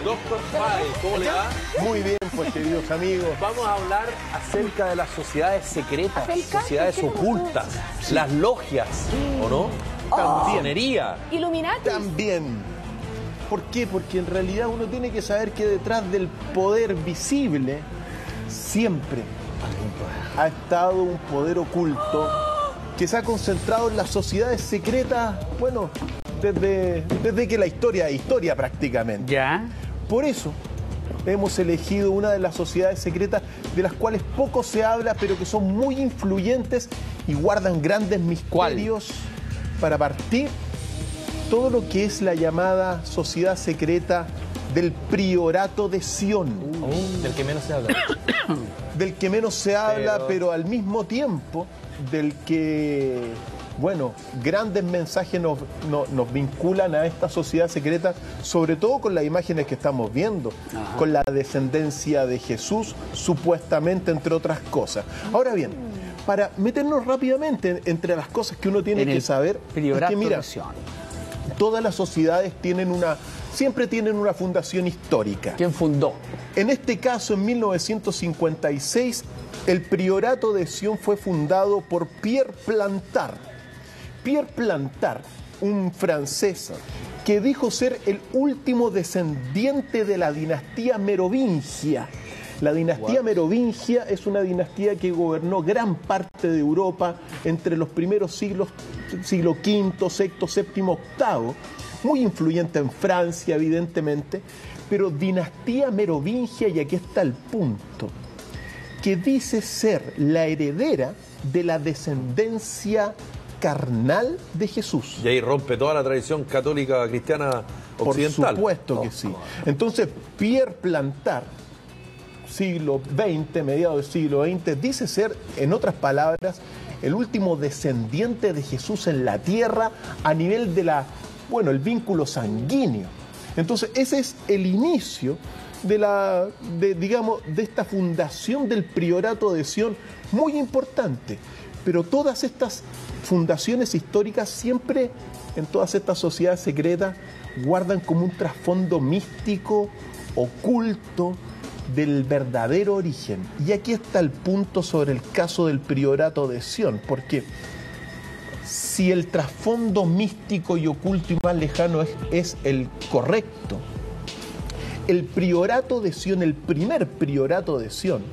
Doctor Fay, ¿cómo le va? Muy bien, pues, queridos amigos. Vamos a hablar acerca de las sociedades secretas, sociedades ¿qué ocultas, las logias, ¿o no? Masonería. Illuminati. También. ¿Por qué? Porque en realidad uno tiene que saber que detrás del poder visible siempre ha estado un poder oculto que se ha concentrado en las sociedades secretas, bueno, desde que la historia es historia prácticamente. ¿Ya? Por eso hemos elegido una de las sociedades secretas de las cuales poco se habla, pero que son muy influyentes y guardan grandes misterios. Para partir, todo lo que es la llamada sociedad secreta del Priorato de Sion. Del que menos se habla. Del que menos se habla, pero al mismo tiempo del que, bueno, grandes mensajes nos vinculan a esta sociedad secreta, sobre todo con las imágenes que estamos viendo, con la descendencia de Jesús, supuestamente, entre otras cosas. Ahora bien, para meternos rápidamente entre las cosas que uno tiene que saber, es que mira, todas las sociedades siempre tienen una fundación histórica. ¿Quién fundó? En este caso, en 1956, el Priorato de Sion fue fundado por Pierre Plantard. Pierre Plantard, un francés que dijo ser el último descendiente de la dinastía merovingia. La dinastía merovingia es una dinastía que gobernó gran parte de Europa entre los primeros siglo V, VI, VII, VIII, muy influyente en Francia, evidentemente, pero dinastía merovingia, y aquí está el punto, que dice ser la heredera de la descendencia carnal de Jesús. Y ahí rompe toda la tradición católica cristiana occidental. Por supuesto que sí. Entonces, Pierre Plantard, siglo XX, mediados del siglo XX, dice ser, en otras palabras, el último descendiente de Jesús en la tierra a nivel de el vínculo sanguíneo. Entonces, ese es el inicio de esta fundación del Priorato de Sion, muy importante. Pero todas estas fundaciones históricas siempre, en todas estas sociedades secretas, guardan como un trasfondo místico, oculto, del verdadero origen. Y aquí está el punto sobre el caso del Priorato de Sion, porque si el trasfondo místico y oculto y más lejano es el correcto, el Priorato de Sion, el primer Priorato de Sion,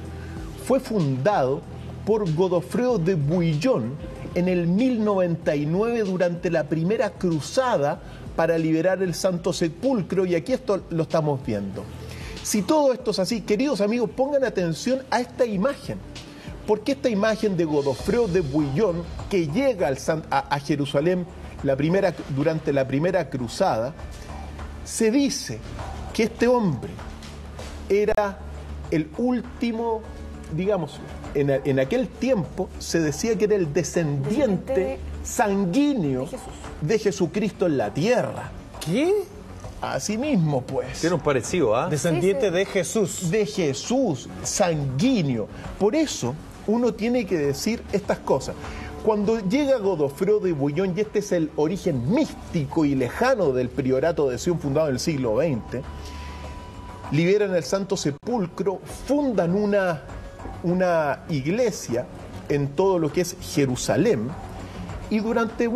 fue fundado por Godofredo de Bouillon en el 1099 durante la primera cruzada para liberar el Santo Sepulcro, y aquí esto lo estamos viendo. Si todo esto es así, queridos amigos, pongan atención a esta imagen, porque esta imagen de Godofredo de Bouillon, que llega a Jerusalén durante la primera cruzada, se dice que este hombre era el último, digamos, en aquel tiempo se decía que era el descendiente sanguíneo de Jesucristo en la tierra. ¿Qué? Así mismo, pues. Tiene un parecido, ¿ah? Descendiente de Jesús. De Jesús, sanguíneo. Por eso uno tiene que decir estas cosas. Cuando llega Godofredo de Bouillon, y este es el origen místico y lejano del Priorato de Sion fundado en el siglo XX, liberan el Santo Sepulcro, fundan una iglesia en todo lo que es Jerusalén, y durante,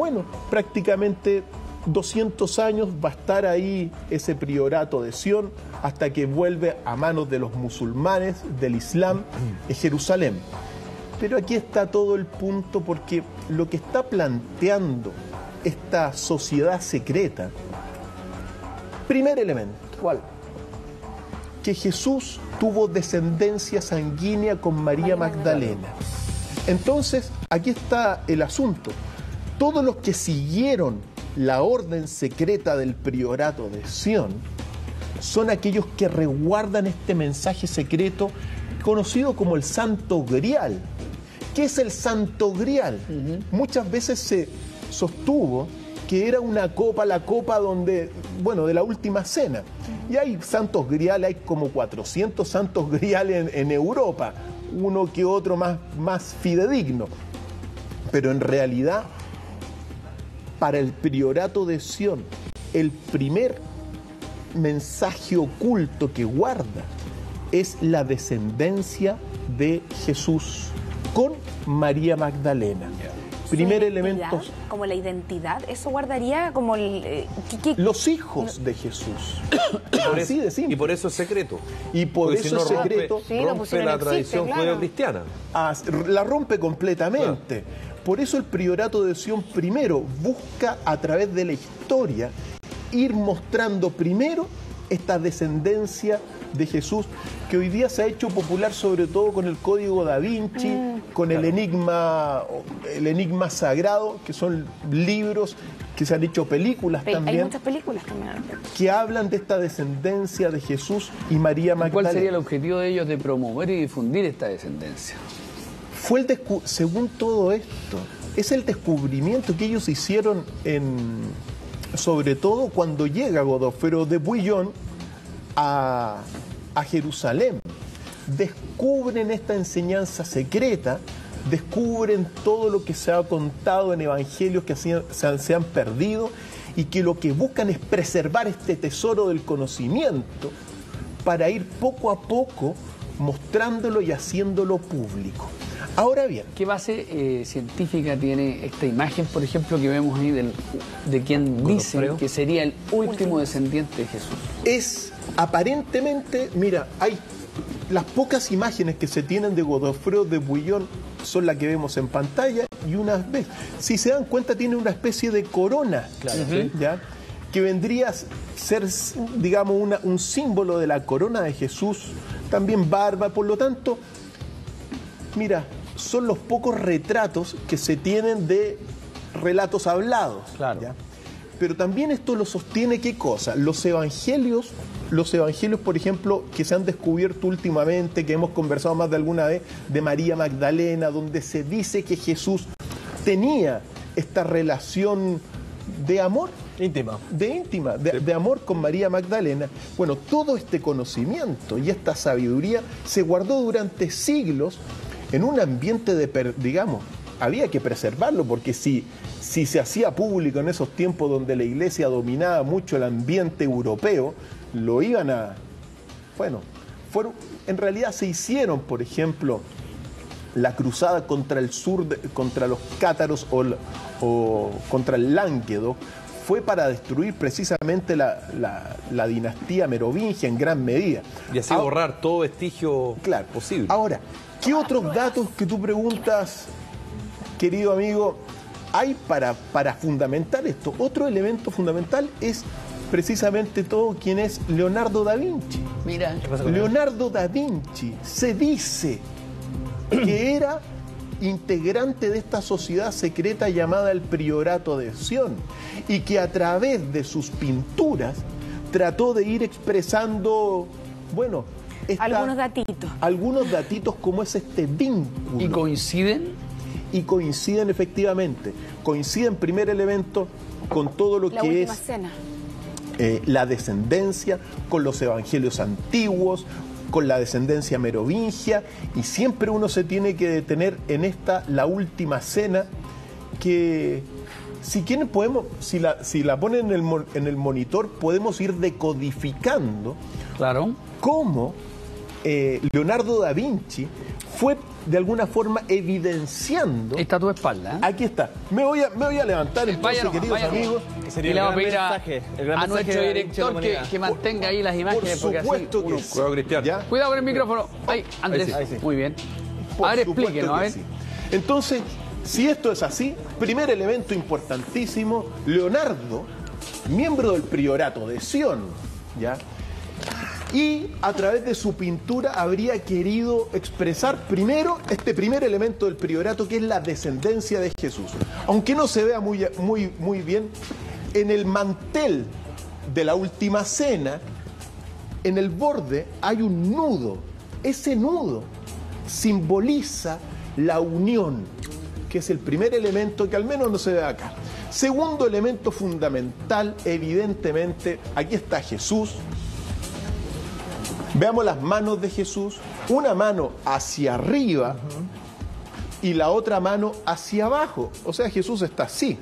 prácticamente 200 años va a estar ahí ese Priorato de Sion hasta que vuelve a manos de los musulmanes, del Islam, en Jerusalén. Pero aquí está todo el punto, porque lo que está planteando esta sociedad secreta, primer elemento, ¿cuál? Que Jesús tuvo descendencia sanguínea con María Magdalena. Entonces, aquí está el asunto. Todos los que siguieron la orden secreta del Priorato de Sion son aquellos que resguardan este mensaje secreto conocido como el Santo Grial. ¿Qué es el Santo Grial? Muchas veces se sostuvo que era una copa, la copa de la última cena. Y hay santos grial, hay como 400 santos grial en Europa, uno que otro más fidedigno. Pero en realidad, para el Priorato de Sion, el primer mensaje oculto que guarda es la descendencia de Jesús con María Magdalena. Primer elemento. Como la identidad, eso guardaría como los hijos de Jesús. Así de simple. Y por eso es secreto. Y por eso es secreto. Rompe la tradición judeocristiana. La rompe completamente. Claro. Por eso el priorato de Sion primero busca a través de la historia ir mostrando primero esta descendencia de Jesús, que hoy día se ha hecho popular sobre todo con el Código Da Vinci, con el enigma sagrado, que son libros que se han hecho películas también. Hay muchas películas también. Que hablan de esta descendencia de Jesús y María Magdalena. ¿Cuál sería el objetivo de ellos de promover y difundir esta descendencia? Fue según todo esto, es el descubrimiento que ellos hicieron sobre todo cuando llega Godofredo de Bouillon a Jerusalén. Descubren esta enseñanza secreta, descubren todo lo que se ha contado en evangelios que se han perdido y que lo que buscan es preservar este tesoro del conocimiento para ir poco a poco mostrándolo y haciéndolo público. Ahora bien, ¿qué base científica tiene esta imagen, por ejemplo, que vemos ahí de quien dice que sería el último descendiente de Jesús? Es aparentemente, mira, hay las pocas imágenes que se tienen de Godofredo de Bouillon son las que vemos en pantalla y una vez, si se dan cuenta, tiene una especie de corona, claro, ¿ya? Que vendría a ser, digamos, un símbolo de la corona de Jesús, también barba, por lo tanto, mira, son los pocos retratos que se tienen de relatos hablados. Claro. ¿Ya? Pero también esto lo sostiene, ¿qué cosa? Los evangelios, por ejemplo, que se han descubierto últimamente, que hemos conversado más de alguna vez, de María Magdalena, donde se dice que Jesús tenía esta relación de amor. De amor con María Magdalena. Bueno, todo este conocimiento y esta sabiduría se guardó durante siglos en un ambiente digamos, había que preservarlo, porque si se hacía público en esos tiempos donde la iglesia dominaba mucho el ambiente europeo, lo iban a... Bueno, en realidad se hicieron, por ejemplo, la cruzada contra el sur, contra los cátaros o contra el Lánguedoc, fue para destruir precisamente la dinastía merovingia en gran medida. Y así borrar todo vestigio posible. Ahora, ¿qué otros datos que tú preguntas, querido amigo, hay para fundamentar esto? Otro elemento fundamental es precisamente todo quien es Leonardo da Vinci. Mira, Leonardo da Vinci se dice que era integrante de esta sociedad secreta llamada el Priorato de Sion y que a través de sus pinturas trató de ir expresando, bueno, algunos datitos como es este vínculo. ¿Y coinciden? Y coinciden efectivamente. Coinciden, primer elemento, con todo lo que es la descendencia, con los evangelios antiguos, con la descendencia merovingia, y siempre uno se tiene que detener en la última cena, que si quieren podemos, si la ponen en el monitor, podemos ir decodificando cómo Leonardo da Vinci fue de alguna forma evidenciando. Está a tu espalda, ¿eh? Aquí está. Me voy a levantar entonces, queridos amigos. Y le vamos a pedir a nuestro director que mantenga ahí las imágenes. Por supuesto que sí. Cuidado, Cristian. ¿Ya? Cuidado con el micrófono. Ahí, Andrés. Ahí sí. Muy bien. Por a ver, supuesto explíquenos, a ver. sí. Entonces, si esto es así, primer elemento importantísimo, Leonardo, miembro del Priorato de Sion, ¿ya? Y a través de su pintura habría querido expresar primero este primer elemento del priorato, que es la descendencia de Jesús. Aunque no se vea muy bien, en el mantel de la última cena, en el borde hay un nudo. Ese nudo simboliza la unión, que es el primer elemento que al menos no se ve acá. Segundo elemento fundamental, evidentemente, aquí está Jesús. Veamos las manos de Jesús, una mano hacia arriba y la otra mano hacia abajo. O sea, Jesús está así.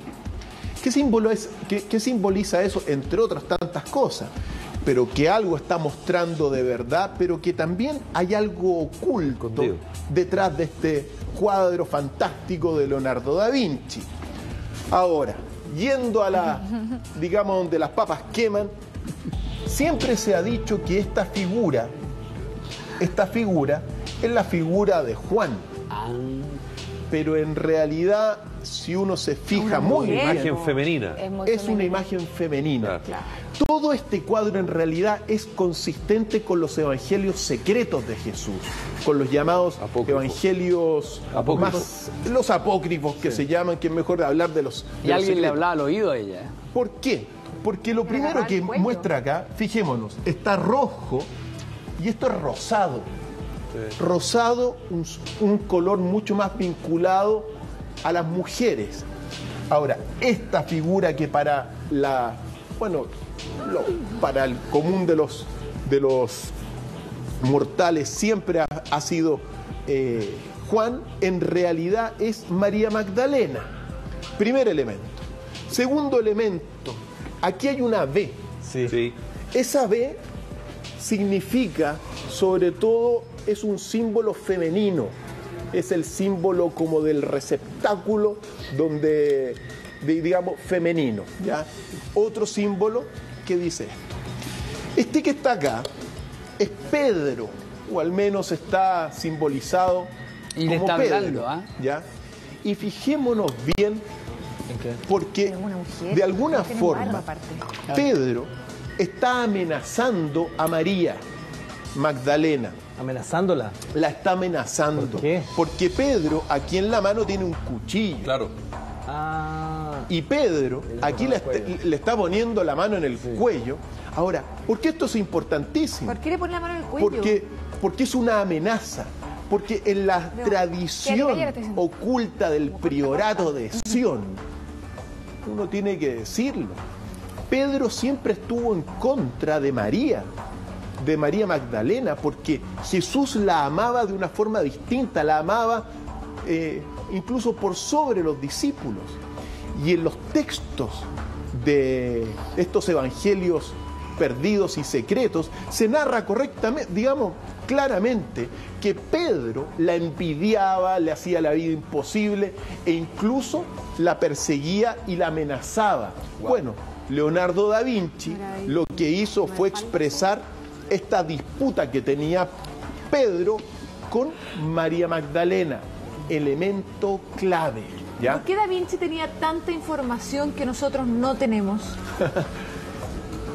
¿Qué simboliza eso? Entre otras tantas cosas. pero que algo está mostrando de verdad, pero que también hay algo oculto Escondido detrás de este cuadro fantástico de Leonardo da Vinci. Ahora, yendo a la, digamos, donde las papas queman, siempre se ha dicho que esta figura es la figura de Juan. Pero en realidad, si uno se fija muy bien, imagen femenina. es una imagen femenina. Claro. Todo este cuadro en realidad es consistente con los evangelios secretos de Jesús, con los llamados Apócrifos. evangelios más, los apócrifos que se llaman, que es mejor hablar de los Y de los alguien le secretos. hablaba al oído a ella. ¿Por qué? Porque lo primero agarraba que el cuello. muestra acá, fijémonos, está rojo y esto es rosado. Rosado, un color mucho más vinculado a las mujeres. Ahora, esta figura que para la, bueno, para el común de los mortales siempre ha sido Juan, en realidad es María Magdalena. Primer elemento. Segundo elemento, aquí hay una B. Sí. Esa B significa, sobre todo, es un símbolo femenino. Es el símbolo como del receptáculo donde, digamos, femenino, ¿ya? Otro símbolo que dice esto. Este que está acá es Pedro, o al menos está simbolizado Y le como está Pedro, hablando, ¿ah? ¿ya? Y fijémonos bien, porque Es una mujer, de alguna no tiene barba forma aparte. Pedro está amenazando a María Magdalena. Amenazándola. La está amenazando. ¿Por qué? Porque Pedro aquí en la mano tiene un cuchillo. Claro. Ah. Y Pedro aquí le está poniendo la mano en el cuello. Ahora, ¿por qué esto es importantísimo? ¿Por qué le pone la mano en el cuello? Porque es una amenaza. Porque en la No, tradición ¿qué le estoy diciendo? oculta del priorato de Sion, uno tiene que decirlo, Pedro siempre estuvo en contra de María Magdalena, porque Jesús la amaba de una forma distinta, la amaba incluso por sobre los discípulos. Y en los textos de estos evangelios perdidos y secretos, se narra correctamente, digamos, claramente, que Pedro la envidiaba, le hacía la vida imposible e incluso la perseguía y la amenazaba. Bueno, Leonardo da Vinci lo que hizo fue expresar esta disputa que tenía Pedro con María Magdalena, elemento clave, ¿ya? ¿Por qué Da Vinci tenía tanta información que nosotros no tenemos?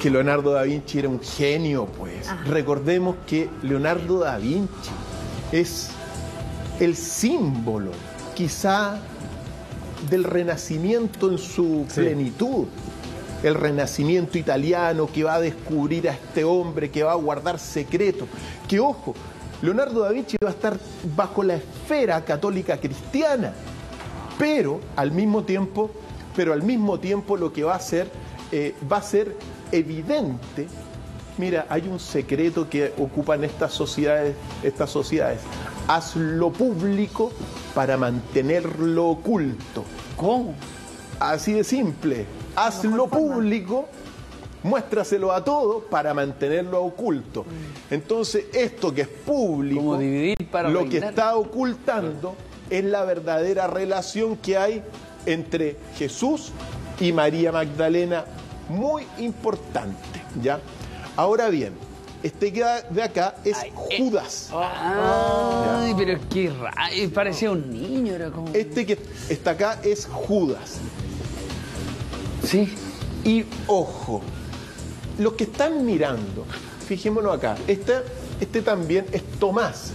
Que Leonardo da Vinci era un genio, pues. Recordemos que Leonardo da Vinci es el símbolo, quizá, del Renacimiento en su plenitud. El Renacimiento italiano que va a descubrir a este hombre, que va a guardar secretos. Que, ojo, Leonardo da Vinci va a estar bajo la esfera católica cristiana, pero al mismo tiempo lo que va a ser evidente. Mira, hay un secreto que ocupan estas sociedades. Hazlo público para mantenerlo oculto. ¿Cómo? Así de simple. Hazlo público, muéstraselo a todos para mantenerlo oculto. Entonces, esto que es público, Como dividir para lo que reinar. está ocultando es la verdadera relación que hay entre Jesús y María Magdalena, muy importante, ¿ya? Ahora bien, este que de acá es Judas. Ay, pero qué raro. Parecía un niño, era como. Este que está acá es Judas. Sí. Y ojo, los que están mirando, fijémonos acá, este también es Tomás.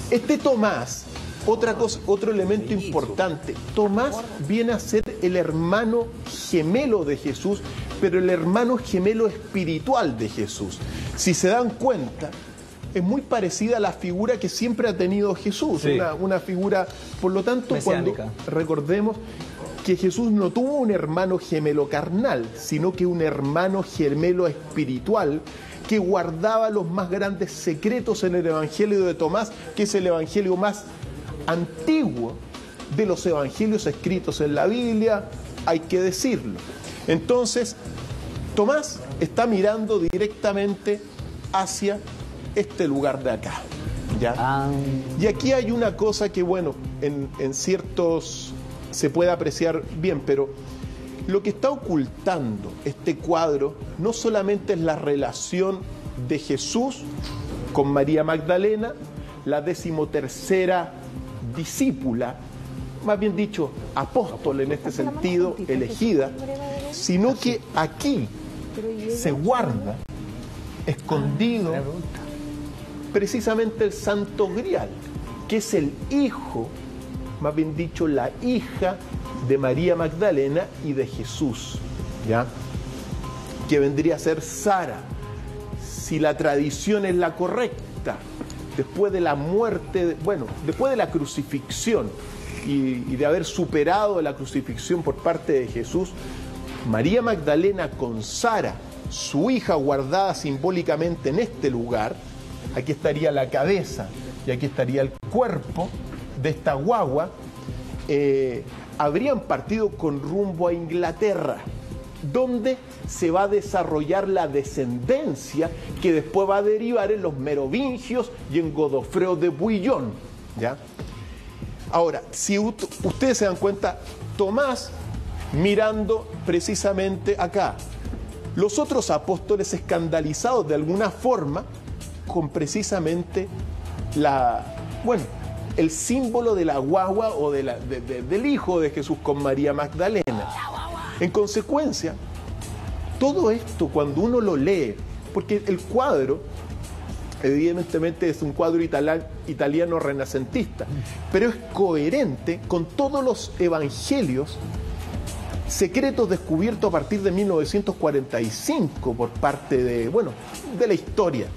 Este Tomás, otra cosa, otro elemento importante, Tomás viene a ser el hermano gemelo de Jesús, pero el hermano gemelo espiritual de Jesús. Si se dan cuenta, es muy parecida a la figura que siempre ha tenido Jesús, Sí. una figura, por lo tanto, Mesiánica. cuando recordemos que Jesús no tuvo un hermano gemelo carnal, sino que un hermano gemelo espiritual que guardaba los más grandes secretos en el Evangelio de Tomás, que es el Evangelio más antiguo de los evangelios escritos en la Biblia, hay que decirlo. Entonces, Tomás está mirando directamente hacia este lugar de acá, ¿ya? Y aquí hay una cosa que, bueno, en ciertos se puede apreciar bien, pero lo que está ocultando este cuadro no solamente es la relación de Jesús con María Magdalena, la 13ª discípula, más bien dicho, apóstol en este sentido, elegida, sino que aquí se guarda escondido precisamente el Santo Grial, que es el hijo, más bien dicho, la hija de María Magdalena y de Jesús, ¿ya? Que vendría a ser Sara, si la tradición es la correcta, después de la muerte, bueno, después de la crucifixión y de haber superado la crucifixión por parte de Jesús, María Magdalena con Sara, su hija guardada simbólicamente en este lugar, aquí estaría la cabeza y aquí estaría el cuerpo de esta guagua, habrían partido con rumbo a Inglaterra, donde se va a desarrollar la descendencia que después va a derivar en los merovingios y en Godofredo de Bouillon, ¿ya? Ahora, si ustedes se dan cuenta, Tomás mirando precisamente acá, los otros apóstoles escandalizados de alguna forma con precisamente el símbolo de la guagua o del hijo de Jesús con María Magdalena. En consecuencia, todo esto cuando uno lo lee, porque el cuadro evidentemente es un cuadro italiano renacentista, pero es coherente con todos los evangelios secretos descubiertos a partir de 1945 por parte de la historia.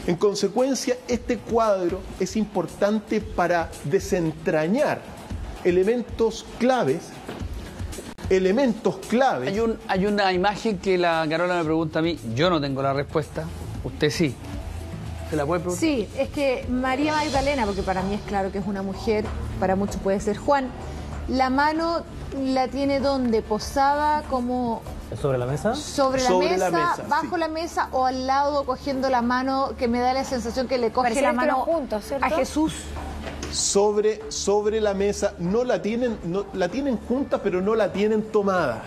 En consecuencia, este cuadro es importante para desentrañar elementos claves. Hay una imagen que la Carola me pregunta a mí, yo no tengo la respuesta, usted sí. ¿Se la puede preguntar? Sí, es que María Magdalena, porque para mí es claro que es una mujer, para muchos puede ser Juan, la mano la tiene donde, posada como... ¿Sobre la mesa? Sobre la mesa, bajo sí. La mesa o al lado cogiendo la mano, que me da la sensación que le coge la mano juntos, ¿cierto? a Jesús. Sobre la mesa, la tienen juntas, pero no la tienen tomadas,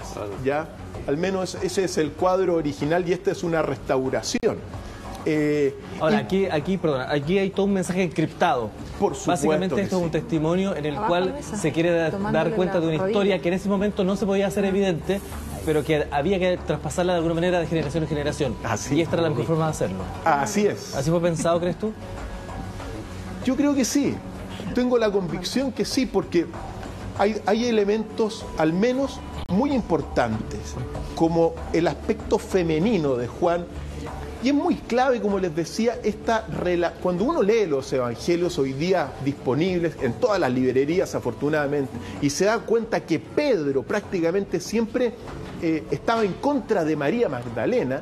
¿ya? Al menos ese es el cuadro original y esta es una restauración. Ahora, aquí hay todo un mensaje encriptado. Por supuesto. Básicamente esto es un testimonio en el cual se quiere dar cuenta de una historia que en ese momento no se podía hacer evidente, pero que había que traspasarla de alguna manera de generación en generación. Y esta era la mejor forma de hacerlo. Así es. ¿Así fue pensado, crees tú? Yo creo que sí. Tengo la convicción que sí, porque hay elementos, al menos, muy importantes, como el aspecto femenino de Juan. Y es muy clave, como les decía, cuando uno lee los evangelios hoy día disponibles en todas las librerías, afortunadamente, y se da cuenta que Pedro prácticamente siempre estaba en contra de María Magdalena,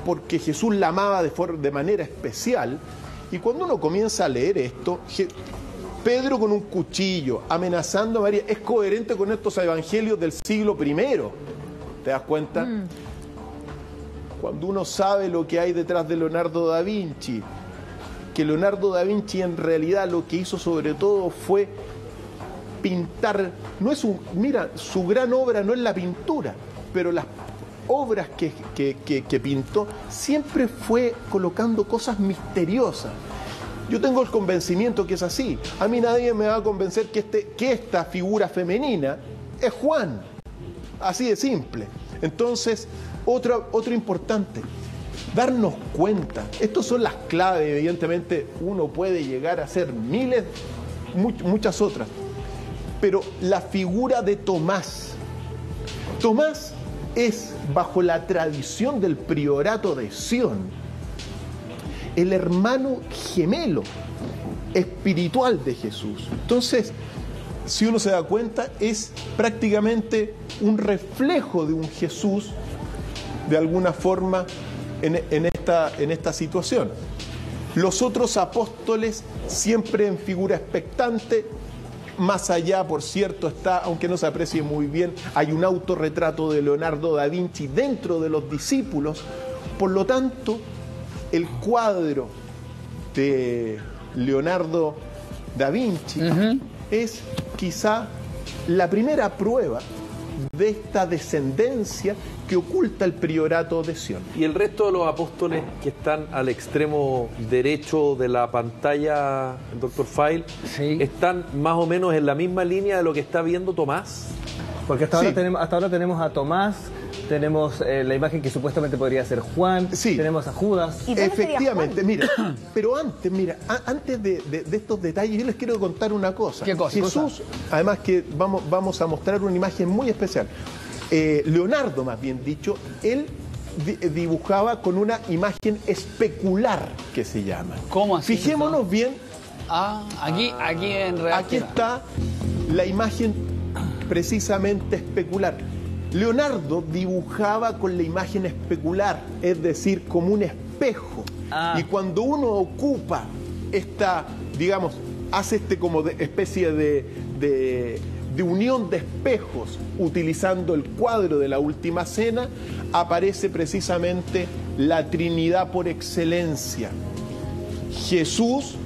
porque Jesús la amaba de manera especial, y cuando uno comienza a leer esto, Pedro con un cuchillo amenazando a María, es coherente con estos evangelios del siglo I. ¿Te das cuenta? Cuando uno sabe lo que hay detrás de Leonardo da Vinci, que Leonardo da Vinci en realidad lo que hizo sobre todo fue pintar, su gran obra no es la pintura, pero las obras que pintó siempre fue colocando cosas misteriosas. Yo tengo el convencimiento que es así. A mí nadie me va a convencer que esta figura femenina es Juan. Así de simple. Entonces, otro importante, darnos cuenta. Estas son las claves, evidentemente uno puede llegar a hacer muchas otras. Pero la figura de Tomás. Tomás es, bajo la tradición del priorato de Sion, el hermano gemelo espiritual de Jesús. Entonces, si uno se da cuenta, es prácticamente un reflejo de un Jesús, de alguna forma, en esta situación. Los otros apóstoles, siempre en figura expectante, Más allá, por cierto, está, aunque no se aprecie muy bien, hay un autorretrato de Leonardo da Vinci dentro de los discípulos. Por lo tanto, el cuadro de Leonardo da Vinci es quizá la primera prueba de esta descendencia que oculta el priorato de Sion. Y el resto de los apóstoles que están al extremo derecho de la pantalla, Dr. File, ¿están más o menos en la misma línea de lo que está viendo Tomás? Porque hasta ahora tenemos a Tomás, tenemos la imagen que supuestamente podría ser Juan, tenemos a Judas. Efectivamente, mira, pero antes de estos detalles, yo les quiero contar una cosa. ¿Qué cosa? Jesús, además que vamos a mostrar una imagen muy especial. Leonardo, más bien dicho, él dibujaba con una imagen especular, que se llama. ¿Cómo así? Fijémonos bien. Aquí en realidad. Aquí está la imagen precisamente especular. Leonardo dibujaba con la imagen especular, es decir, como un espejo. Y cuando uno ocupa esta, digamos, hace como especie de unión de espejos utilizando el cuadro de la Última Cena, aparece precisamente la Trinidad por excelencia. Jesús,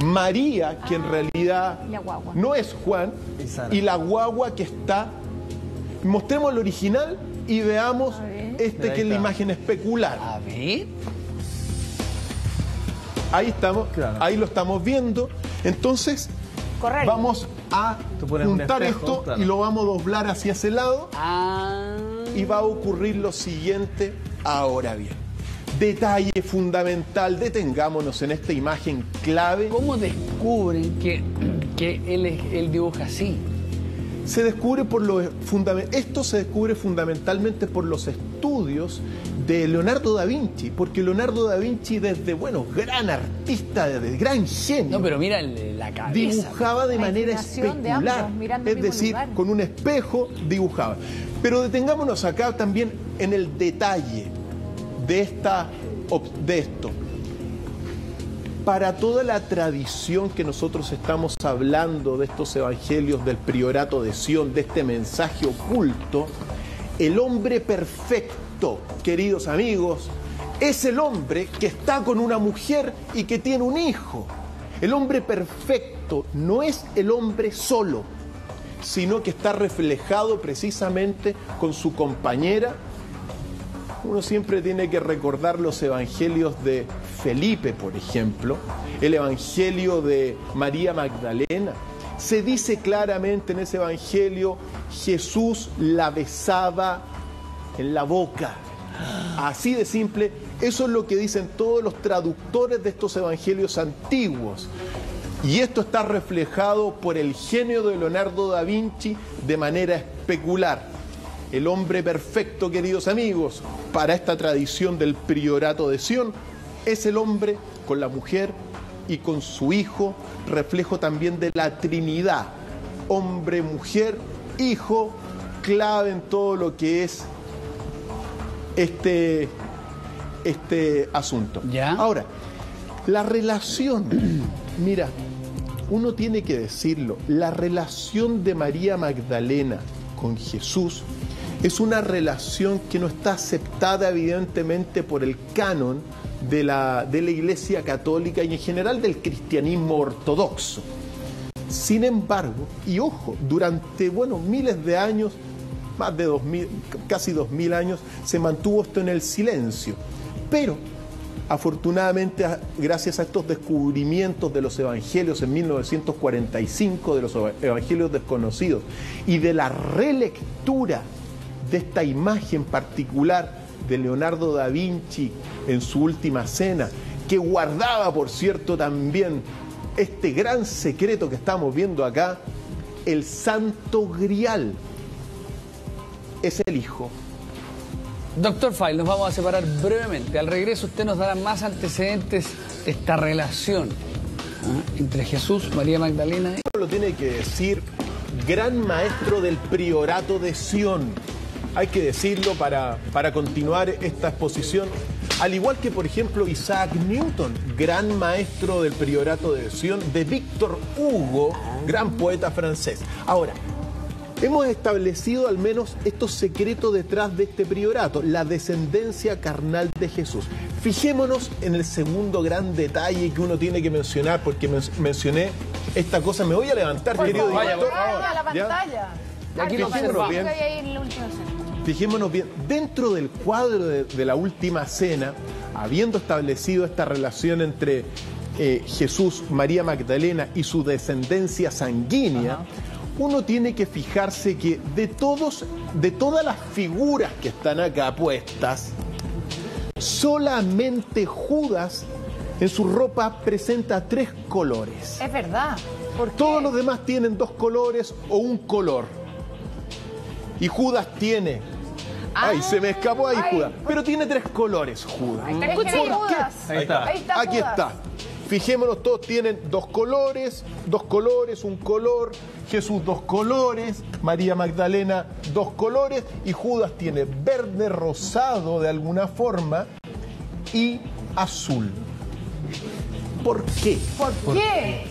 María, que en realidad no es Juan, y la guagua que está. Mostremos el original y veamos que es la imagen especular. A ver. Ahí estamos, ahí lo estamos viendo. Entonces, vamos a juntar esto y lo vamos a doblar hacia ese lado. Y va a ocurrir lo siguiente ahora bien. Detalle fundamental, detengámonos en esta imagen clave. ¿Cómo descubren que él dibuja así? Se descubre esto se descubre fundamentalmente por los estudios de Leonardo da Vinci, porque Leonardo da Vinci, desde, gran artista, desde gran genio. No, pero mira la cabeza. Dibujaba de manera especular, es decir, con un espejo dibujaba. Pero detengámonos acá también en el detalle de esto. Para toda la tradición que nosotros estamos hablando de estos evangelios del priorato de Sion, de este mensaje oculto, el hombre perfecto, queridos amigos, es el hombre que está con una mujer y que tiene un hijo. El hombre perfecto no es el hombre solo, sino que está reflejado precisamente con su compañera. Uno siempre tiene que recordar los evangelios de Felipe, por ejemplo, el evangelio de María Magdalena. Se dice claramente en ese evangelio, Jesús la besaba en la boca. Así de simple, eso es lo que dicen todos los traductores de estos evangelios antiguos. Y esto está reflejado por el genio de Leonardo da Vinci de manera especular. El hombre perfecto, queridos amigos, para esta tradición del priorato de Sion, es el hombre con la mujer y con su hijo, reflejo también de la Trinidad. Hombre, mujer, hijo, clave en todo lo que es este asunto. ¿Ya? Ahora, la relación, mira, uno tiene que decirlo, la relación de María Magdalena con Jesús es una relación que no está aceptada evidentemente por el canon de la Iglesia Católica y en general del cristianismo ortodoxo. Sin embargo, y ojo, durante miles de años, más de 2000, casi 2000 años, se mantuvo esto en el silencio. Pero, afortunadamente, gracias a estos descubrimientos de los evangelios en 1945, de los evangelios desconocidos, y de la relectura de esta imagen particular de Leonardo da Vinci en su Última Cena, que guardaba, por cierto, también este gran secreto que estamos viendo acá, el Santo Grial es el Hijo. Doctor File, nos vamos a separar brevemente. Al regreso usted nos dará más antecedentes de esta relación entre Jesús, María Magdalena. Lo tiene que decir gran maestro del priorato de Sion. Hay que decirlo para continuar esta exposición. Al igual que, por ejemplo, Isaac Newton, gran maestro del priorato de Sion, de Víctor Hugo, gran poeta francés. Ahora, hemos establecido al menos estos secretos detrás de este priorato, la descendencia carnal de Jesús. Fijémonos en el segundo gran detalle que uno tiene que mencionar, porque mencioné esta cosa. Me voy a levantar, querido director. A la pantalla. Aquí lo observamos. Fijémonos bien, dentro del cuadro de la última cena, habiendo establecido esta relación entre Jesús, María Magdalena y su descendencia sanguínea, uno tiene que fijarse que de todas las figuras que están acá puestas, solamente Judas en su ropa presenta 3 colores. Es verdad. ¿Por qué? Todos los demás tienen 2 colores o un color. Y Judas tiene... Ay, se me escapó ahí, Judas. Pero tiene 3 colores, Judas. Escuchen, Judas. Ahí está. Aquí está. Fijémonos, todos tienen 2 colores, un color. Jesús 2 colores, María Magdalena 2 colores y Judas tiene verde rosado de alguna forma y azul. ¿Por qué? ¿Por qué?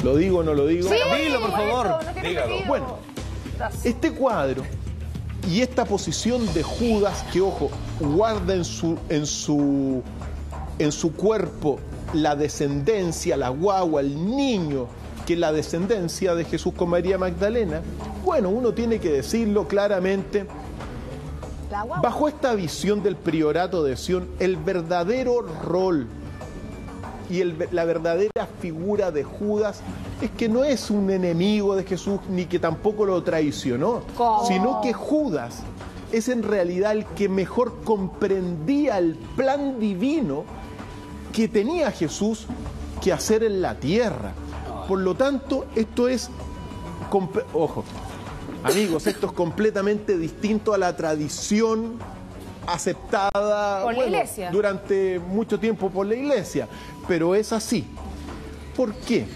¿Lo digo o no lo digo? Sí, dilo, por favor. Dígalo. Bueno, este cuadro y esta posición de Judas, que ojo, guarda en su cuerpo la descendencia, la guagua, el niño, que es la descendencia de Jesús con María Magdalena, bueno, uno tiene que decirlo claramente. Bajo esta visión del priorato de Sion, el verdadero rol y la verdadera figura de Judas es que no es un enemigo de Jesús ni que tampoco lo traicionó, sino que Judas es en realidad el que mejor comprendía el plan divino que tenía Jesús que hacer en la tierra. Por lo tanto, esto es, ojo, amigos, esto es completamente distinto a la tradición aceptada por la Iglesia durante mucho tiempo por la Iglesia, pero es así. ¿Por qué?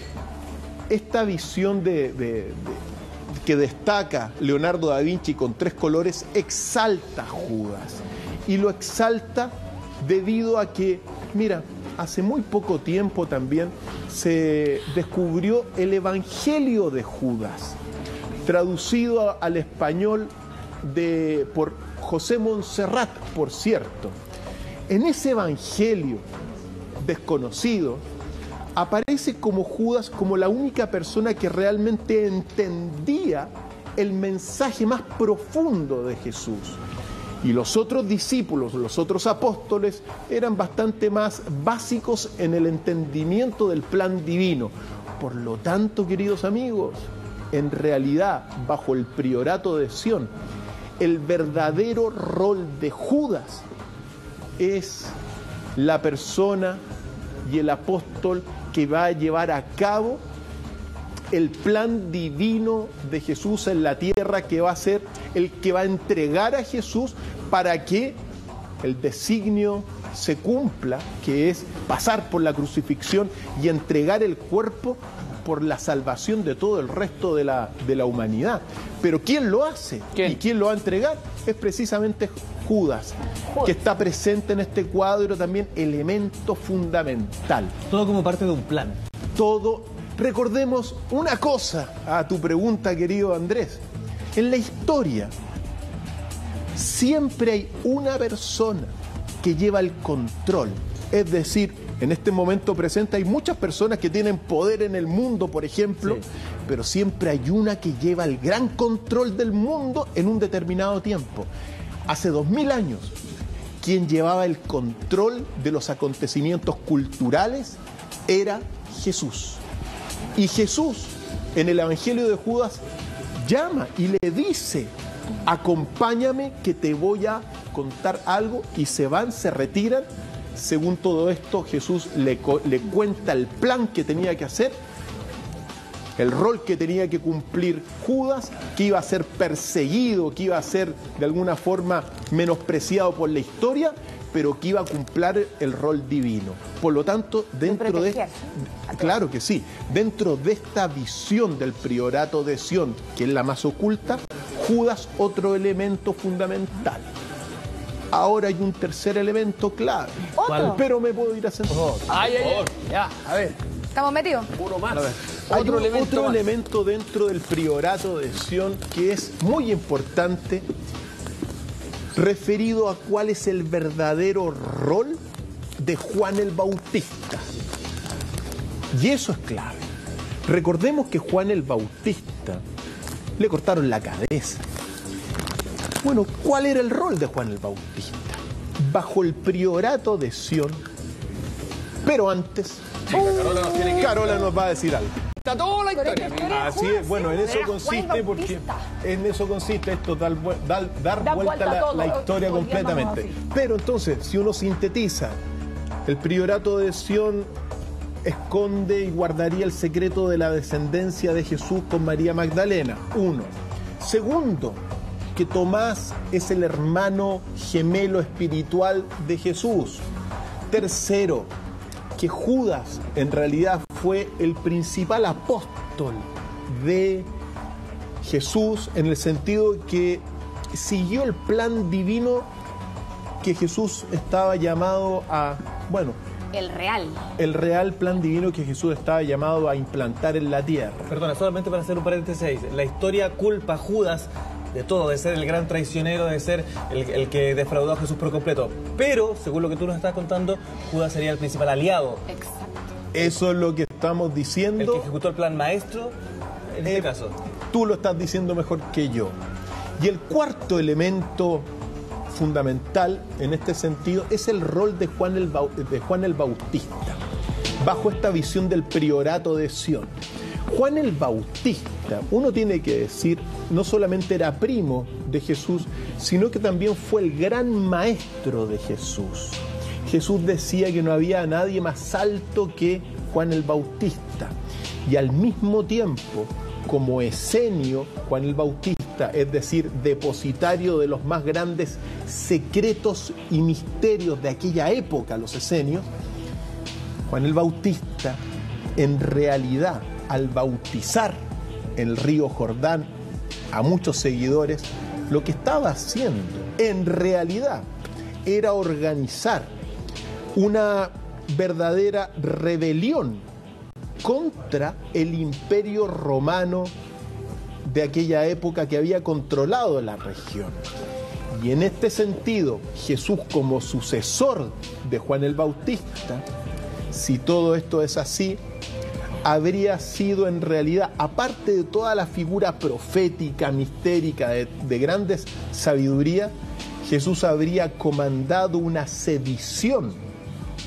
Esta visión que destaca Leonardo da Vinci con 3 colores exalta a Judas, y lo exalta debido a que, mira, hace muy poco tiempo también se descubrió el Evangelio de Judas, traducido al español por José Montserrat, por cierto. En ese Evangelio desconocido aparece como Judas como la única persona que realmente entendía el mensaje más profundo de Jesús. Y los otros discípulos, los otros apóstoles, eran bastante más básicos en el entendimiento del plan divino. Por lo tanto, queridos amigos, en realidad, bajo el priorato de Sion, el verdadero rol de Judas es la persona y el apóstol que va a llevar a cabo el plan divino de Jesús en la tierra, que va a ser el que va a entregar a Jesús para que el designio se cumpla, que es pasar por la crucifixión y entregar el cuerpo por la salvación de todo el resto de la humanidad. Pero ¿quién lo hace? ¿Quién? ¿Y quién lo va a entregar? Es precisamente Judas, que está presente en este cuadro también, elemento fundamental. Todo como parte de un plan. Todo. Recordemos una cosa a tu pregunta, querido Andrés. En la historia siempre hay una persona que lleva el control. Es decir, en este momento presente hay muchas personas que tienen poder en el mundo, por ejemplo, sí, pero siempre hay una que lleva el gran control del mundo en un determinado tiempo. Hace 2000 años, quien llevaba el control de los acontecimientos culturales era Jesús. Y Jesús, en el Evangelio de Judas, llama y le dice: acompáñame que te voy a contar algo, y se van, se retiran. Según todo esto, Jesús le cuenta el plan que tenía que hacer, el rol que tenía que cumplir Judas, que iba a ser perseguido, que iba a ser de alguna forma menospreciado por la historia, pero que iba a cumplir el rol divino. Por lo tanto, dentro de... Claro que sí. Dentro de esta visión del priorato de Sion, que es la más oculta, Judas, otro elemento fundamental. Ahora hay un tercer elemento clave. ¿Otro? Pero me puedo ir a sentar. Ya, a ver. ¿Estamos metidos? Uno más. Hay Otro elemento dentro del priorato de Sion que es muy importante, referido a cuál es el verdadero rol de Juan el Bautista. Y eso es clave. Recordemos que Juan el Bautista le cortaron la cabeza. Bueno, ¿cuál era el rol de Juan el Bautista? Bajo el priorato de Sion, pero antes, Carola nos va a decir algo. Está toda la historia. Así es, bueno, en eso consiste, porque en eso consiste esto, dar vuelta la historia completamente. Pero entonces, si uno sintetiza, el priorato de Sion esconde y guardaría el secreto de la descendencia de Jesús con María Magdalena. Uno. Segundo, que Tomás es el hermano gemelo espiritual de Jesús. Tercero, que Judas en realidad fue el principal apóstol de Jesús, en el sentido que siguió el plan divino que Jesús estaba llamado a, el real plan divino que Jesús estaba llamado a implantar en la tierra. Perdona, solamente para hacer un paréntesis, la historia culpa a Judas de todo, de ser el gran traicionero, de ser el que defraudó a Jesús por completo. Pero, según lo que tú nos estás contando, Judas sería el principal aliado. Exacto. Eso es lo que estamos diciendo. El que ejecutó el plan maestro, en este caso. Tú lo estás diciendo mejor que yo. Y el cuarto elemento fundamental en este sentido es el rol de Juan el Bautista, bajo esta visión del priorato de Sion. Juan el Bautista, uno tiene que decir, no solamente era primo de Jesús, sino que también fue el gran maestro de Jesús. Jesús decía que no había nadie más alto que Juan el Bautista. Y al mismo tiempo, como esenio, Juan el Bautista, es decir, depositario de los más grandes secretos y misterios de aquella época, los esenios, Juan el Bautista, en realidad, al bautizar en el río Jordán a muchos seguidores, lo que estaba haciendo en realidad era organizar una verdadera rebelión contra el imperio romano de aquella época que había controlado la región. Y en este sentido, Jesús, como sucesor de Juan el Bautista, si todo esto es así, habría sido en realidad, aparte de toda la figura profética, mistérica, de grandes sabiduría, Jesús habría comandado una sedición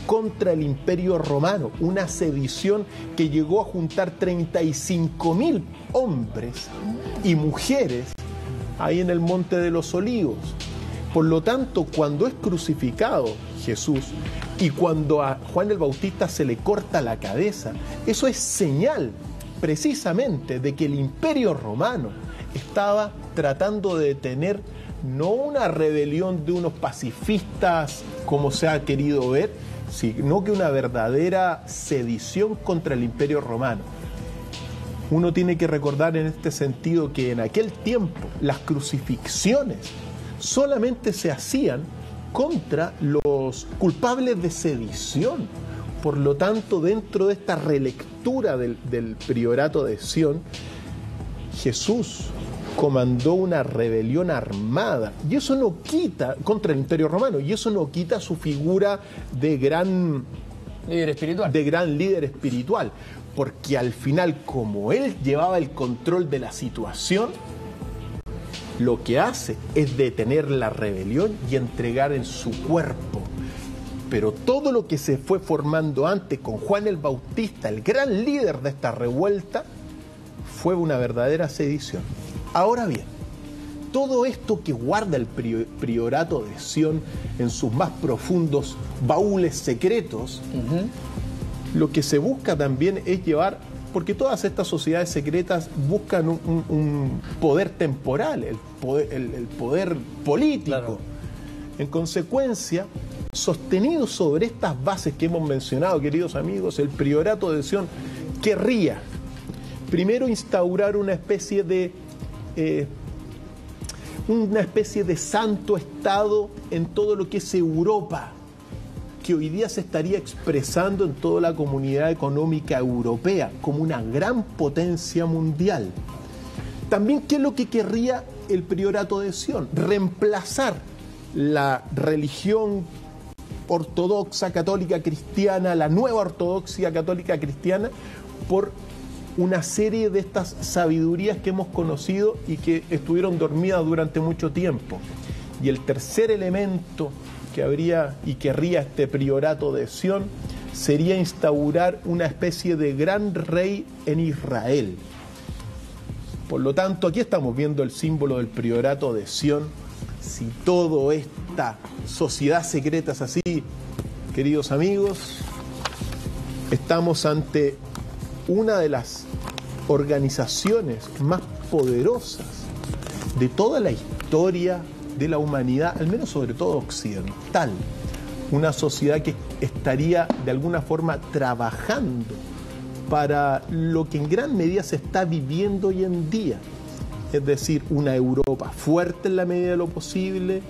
contra el imperio romano, una sedición que llegó a juntar 35.000 hombres y mujeres ahí en el Monte de los Olivos. Por lo tanto, cuando es crucificado Jesús y cuando a Juan el Bautista se le corta la cabeza, eso es señal precisamente de que el imperio romano estaba tratando de detener no una rebelión de unos pacifistas como se ha querido ver, sino que una verdadera sedición contra el imperio romano. Uno tiene que recordar en este sentido que en aquel tiempo las crucifixiones solamente se hacían contra los culpables de sedición. Por lo tanto, dentro de esta relectura del priorato de Sion, Jesús comandó una rebelión armada, y eso no quita, contra el imperio romano, y eso no quita su figura de gran líder espiritual, porque al final, como él llevaba el control de la situación, lo que hace es detener la rebelión y entregar en su cuerpo. Pero todo lo que se fue formando antes con Juan el Bautista, el gran líder de esta revuelta, fue una verdadera sedición. Ahora bien, todo esto que guarda el priorato de Sion en sus más profundos baúles secretos, lo que se busca también es llevar, porque todas estas sociedades secretas buscan un poder temporal, el poder político. Claro. En consecuencia, sostenido sobre estas bases que hemos mencionado, queridos amigos, el priorato de Sion querría primero instaurar una especie de una especie de santo estado en todo lo que es Europa, que hoy día se estaría expresando en toda la comunidad económica europea como una gran potencia mundial. También, ¿qué es lo que querría el priorato de Sion? Reemplazar la religión ortodoxa católica cristiana, la nueva ortodoxia católica cristiana, por una serie de estas sabidurías que hemos conocido y que estuvieron dormidas durante mucho tiempo. Y el tercer elemento que habría y querría este priorato de Sion sería instaurar una especie de gran rey en Israel. Por lo tanto, aquí estamos viendo el símbolo del priorato de Sion. Si toda esta sociedad secreta es así, queridos amigos, estamos ante una de las organizaciones más poderosas de toda la historia de la humanidad, al menos sobre todo occidental. Una sociedad que estaría de alguna forma trabajando para lo que en gran medida se está viviendo hoy en día. Es decir, una Europa fuerte en la medida de lo posible,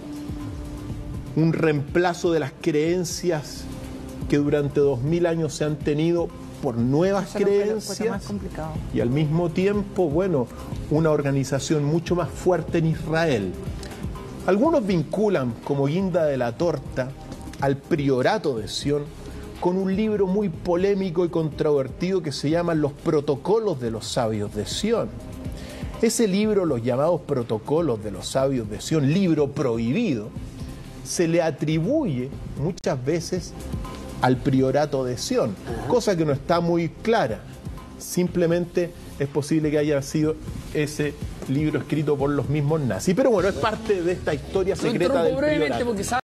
un reemplazo de las creencias que durante 2000 años se han tenido por nuevas creencias, más complicado. Y al mismo tiempo, bueno, una organización mucho más fuerte en Israel. Algunos vinculan como guinda de la torta al priorato de Sion con un libro muy polémico y controvertido que se llama Los Protocolos de los Sabios de Sion. Ese libro, los llamados Protocolos de los Sabios de Sion, libro prohibido, se le atribuye muchas veces al priorato de Sion, cosa que no está muy clara. Simplemente es posible que haya sido ese libro escrito por los mismos nazis. Pero bueno, es parte de esta historia secreta del priorato.